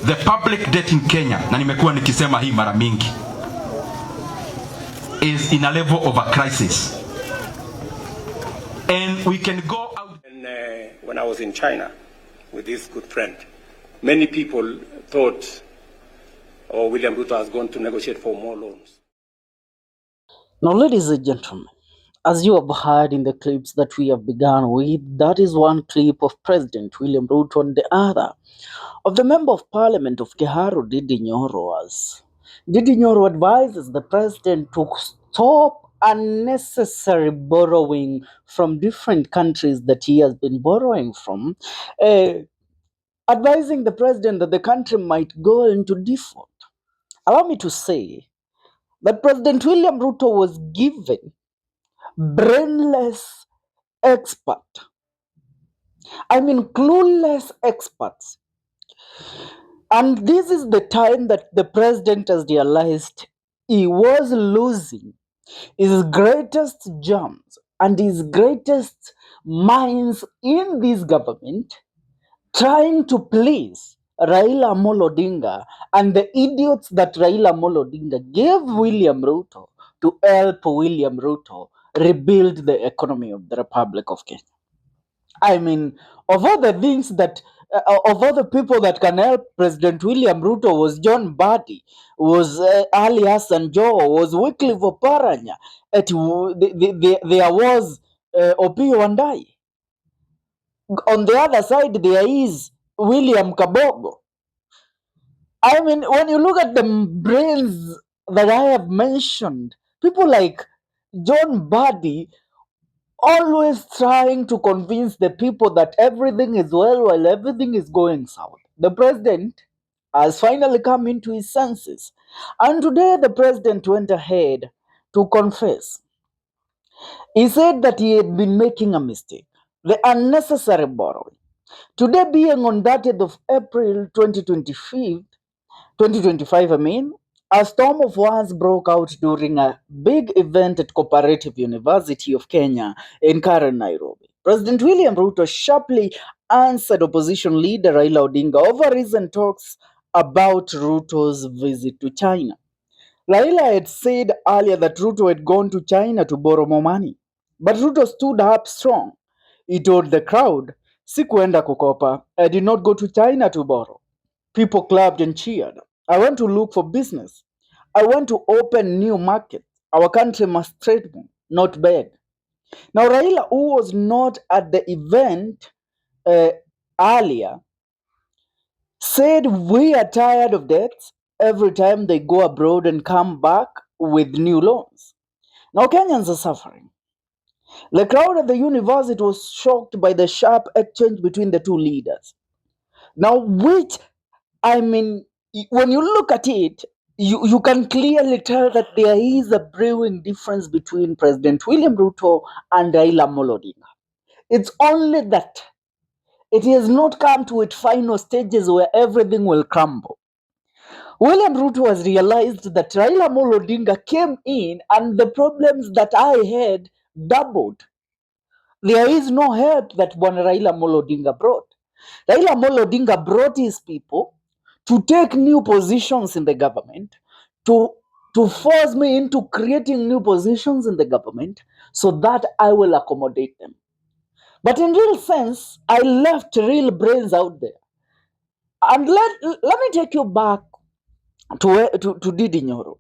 The public debt in Kenya, na nimekuwa nikisema hii mara mingi, is in a level of a crisis. And we can go out. And, when I was in China with this good friend, many people thought, oh, William Ruto has gone to negotiate for more loans. Now, ladies and gentlemen, as you have heard in the clips that we have begun with, that is one clip of President William Ruto and the other of the Member of Parliament of Kiharu, Ndidi Nyoro. As Ndidi Nyoro advises the President to stop unnecessary borrowing from different countries that he has been borrowing from, advising the President that the country might go into default. Allow me to say that President William Ruto was given brainless expert. I mean clueless experts. And this is the time that the president has realized he was losing his greatest gems and his greatest minds in this government, trying to please Raila Amolo Odinga and the idiots that Raila Amolo Odinga gave William Ruto to help William Ruto rebuild the economy of the Republic of Kenya. I mean, of all the things that, of all the people that can help President William Ruto was John Mbadi, was Ali Hassan Joho, was Wycliffe Oparanya, there was Opiyo Wandayi. On the other side, there is William Kabogo. I mean, when you look at the brains that I have mentioned, people like John Mbadi always trying to convince the people that everything is well while everything is going south. The president has finally come into his senses. And today the president went ahead to confess. He said that he had been making a mistake, the unnecessary borrowing. Today being on 30th of April 2025, a storm of words broke out during a big event at Cooperative University of Kenya in Karen, Nairobi. President William Ruto sharply answered opposition leader Raila Odinga over recent talks about Ruto's visit to China. Raila had said earlier that Ruto had gone to China to borrow more money, but Ruto stood up strong. He told the crowd, "Sikuenda kukopa. I did not go to China to borrow." People clapped and cheered. "I went to look for business. I want to open new markets. Our country must trade more, not beg." Now, Raila, who was not at the event earlier, said we are tired of debts every time they go abroad and come back with new loans. Now, Kenyans are suffering. The crowd at the university was shocked by the sharp exchange between the two leaders. Now, when you look at it, you can clearly tell that there is a brewing difference between President William Ruto and Raila Amolo Odinga. It's only that it has not come to its final stages where everything will crumble. William Ruto has realized that Raila Amolo Odinga came in and the problems that I had doubled. There is no help that one Raila Amolo Odinga brought. Raila Amolo Odinga brought his people to take new positions in the government, to force me into creating new positions in the government so that I will accommodate them. But in real sense, I left real brains out there. And let me take you back to Ndidi Nyoro.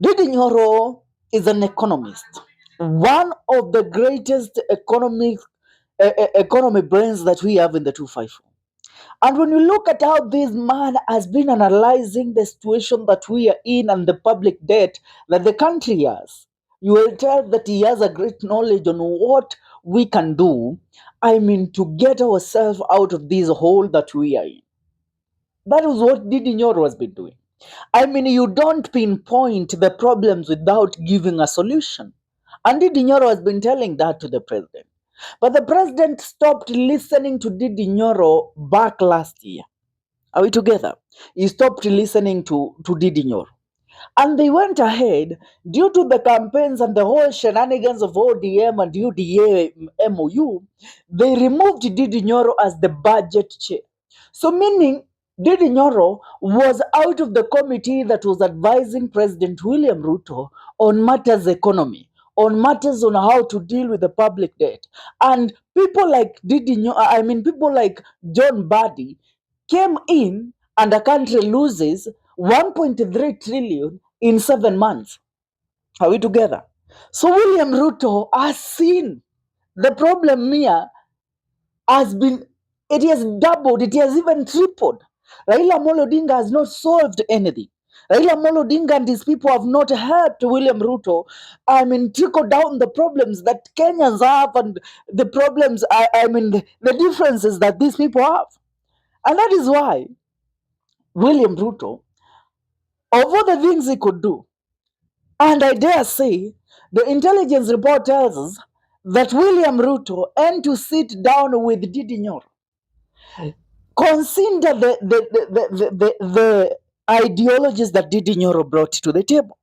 Ndidi Nyoro is an economist, one of the greatest economy brains that we have in the 254. And when you look at how this man has been analyzing the situation that we are in and the public debt that the country has, you will tell that he has a great knowledge on what we can do, to get ourselves out of this hole that we are in. That is what Ndidi Nyoro has been doing. You don't pinpoint the problems without giving a solution. And Ndidi Nyoro has been telling that to the president. But the president stopped listening to Ndidi Nyoro back last year. Are we together? He stopped listening to Ndidi Nyoro. And they went ahead, due to the campaigns and the whole shenanigans of ODM and UDA MOU, they removed Ndidi Nyoro as the budget chair. So meaning, Ndidi Nyoro was out of the committee that was advising President William Ruto on matters economy, on matters on how to deal with the public debt. And people like people like John Badi came in, and the country loses 1.3 trillion in 7 months. Are we together? So William Ruto has seen the problem here has been, it has doubled, it has even tripled. Raila Amolo Odinga has not solved anything. Raila Amolo Odinga and his people have not helped William Ruto, trickle down the problems that Kenyans have, and the problems, the differences that these people have. And that is why William Ruto, of all the things he could do, and I dare say, the intelligence report tells us that William Ruto had to sit down with Ndidi Nyoro. Consider the ideologies that Ndidi Nyoro brought to the table.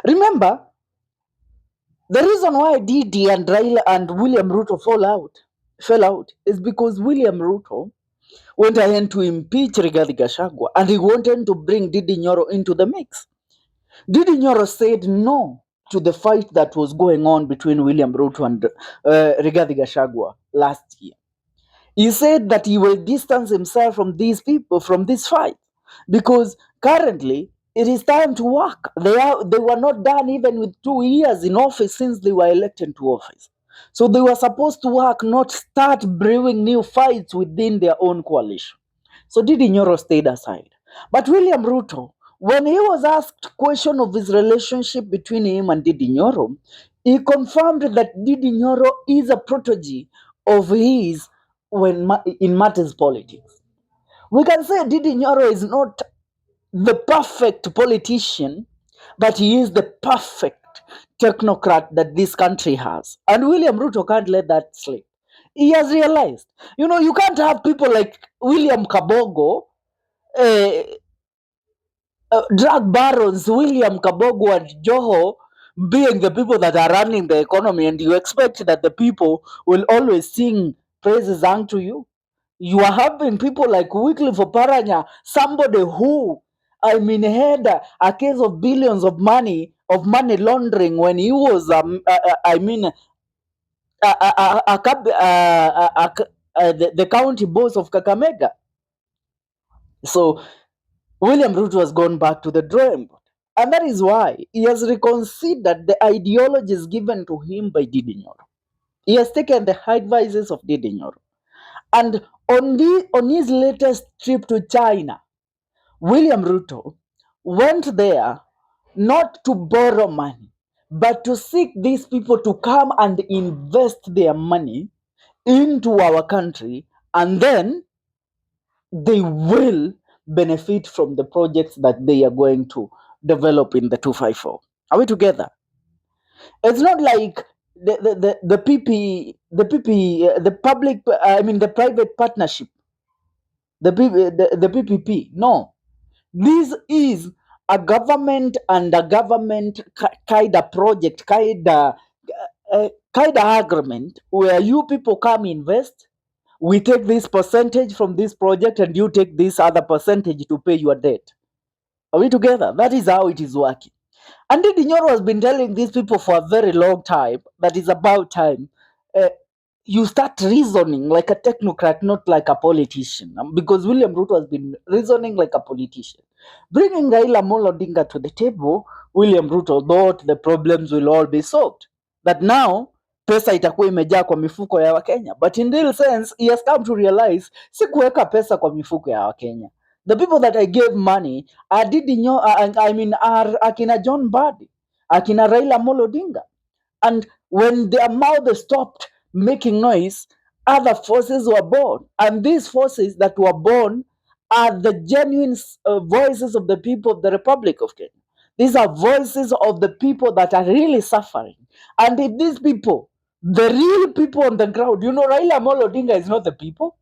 Remember, the reason why Didi and Raila and William Ruto fell out is because William Ruto went ahead to impeach Rigathi Gachagua, and he wanted to bring Ndidi Nyoro into the mix. Ndidi Nyoro said no to the fight that was going on between William Ruto and Rigathi Gachagua last year. He said that he will distance himself from these people, from this fight, because currently it is time to work. They were not done even with 2 years in office since they were elected to office. So they were supposed to work, not start brewing new fights within their own coalition. So Ndidi Nyoro stayed aside. But William Ruto, when he was asked question of his relationship between him and Ndidi Nyoro, he confirmed that Ndidi Nyoro is a protege of his in matters politics. We can say Ndidi Nyoro is not the perfect politician, but he is the perfect technocrat that this country has. And William Ruto can't let that slip. He has realized, you can't have people like William Kabogo, drug barons, William Kabogo and Joho, being the people that are running the economy, and you expect that the people will always sing praises unto you. You are having people like Wycliffe Oparanya, somebody who, had a case of billions of money laundering when he was, the county boss of Kakamega. So William Ruto has gone back to the drawing board. And that is why he has reconsidered the ideologies given to him by Ndidi Nyoro. He has taken the advices of Ndidi Nyoro. And on his latest trip to China, William Ruto went there not to borrow money, but to seek these people to come and invest their money into our country, and then they will benefit from the projects that they are going to develop in the 254. Are we together? It's not like the the private partnership, the PPP. No, this is a government and a government kind of project, kind of agreement where you people come invest. We take this percentage from this project, and you take this other percentage to pay your debt. Are we together? That is how it is working. And Ndidi Nyoro has been telling these people for a very long time that it's about time you start reasoning like a technocrat, not like a politician. Because William Ruto has been reasoning like a politician. Bringing Raila Amolo Odinga to the table, William Ruto thought the problems will all be solved. That now, pesa itakuwa imejaa kwa mifuko ya Wakenya. But in real sense, he has come to realize, si kuweka pesa kwa mifuko ya Wakenya. The people that I gave money are are Akina John Badi, Akina Raila Amolo Odinga. And when their mouth stopped making noise, other forces were born. And these forces that were born are the genuine voices of the people of the Republic of Kenya. These are voices of the people that are really suffering. And if these people, the real people on the ground, Raila Amolo Odinga is not the people.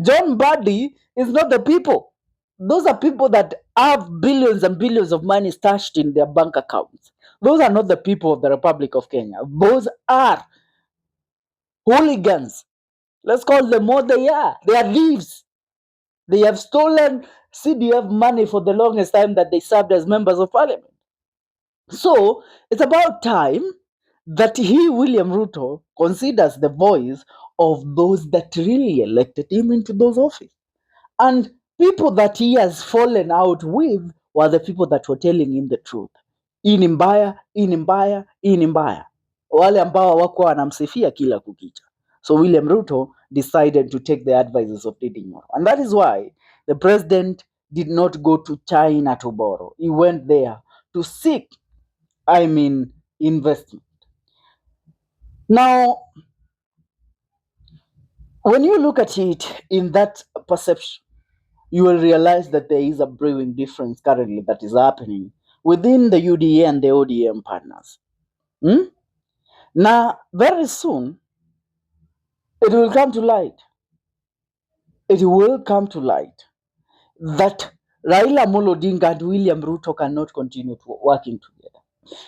John Badi is not the people. Those are people that have billions and billions of money stashed in their bank accounts. Those are not the people of the Republic of Kenya. Those are hooligans. Let's call them what they are. They are thieves. They have stolen CDF money for the longest time that they served as members of parliament. So it's about time that he, William Ruto, considers the voice of those that really elected him into those office. And people that he has fallen out with were the people that were telling him the truth. Hii ni mbaya, hii ni mbaya, hii ni mbaya. Wale ambao hawakuwa wanamsifia kila kukicha. So William Ruto decided to take the advices of Ndidi Nyoro. And that is why the president did not go to China to borrow. He went there to seek, investment. Now, when you look at it in that perception, you will realize that there is a brewing difference currently that is happening within the UDA and the ODM partners. Now, very soon, it will come to light. It will come to light that Raila Amolo Odinga and William Ruto cannot continue working together.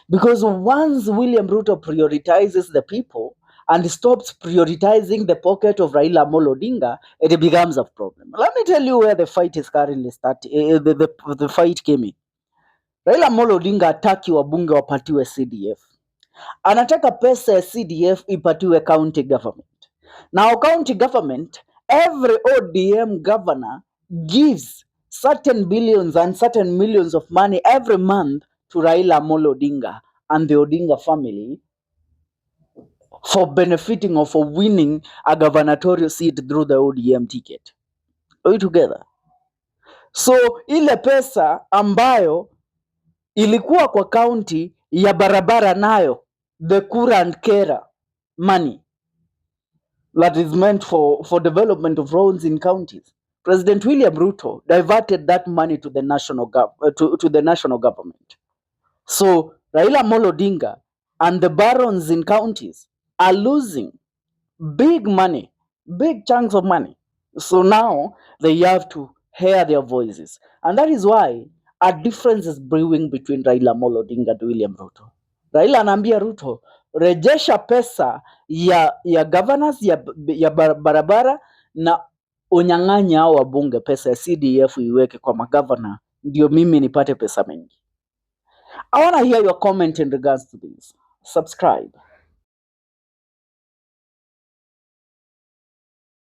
Because once William Ruto prioritizes the people and stops prioritizing the pocket of Raila Amolo Odinga, it becomes a problem. Let me tell you where the fight is currently starting. The fight came in. Raila Amolo Odinga hataki wabunge wapatiwe CDF. Anataka pesa ya CDF ipatiwe county government. Now county government, every ODM governor gives certain billions and certain millions of money every month to Raila Amolo Odinga and the Odinga family for benefiting or for winning a gubernatorial seat through the ODM ticket. Are we together? So ile pesa ambayo ilikuwa kwa county ya barabara nayo, the Kura and Kera money that is meant for development of roads in counties, President William Ruto diverted that money to the national to the national government. So Raila Amolo Odinga and the barons in counties are losing big money, big chunks of money. So now they have to hear their voices. And that is why a difference is brewing between Raila Amolo Odinga and William Ruto. Raila anaambia Ruto, rejesha pesa ya governors ya barabara na unyang'anya hao wabunge pesa ya CDF iweke kwa magavana ndio mimi nipate pesa mengi. I want to hear your comment in regards to this. Subscribe.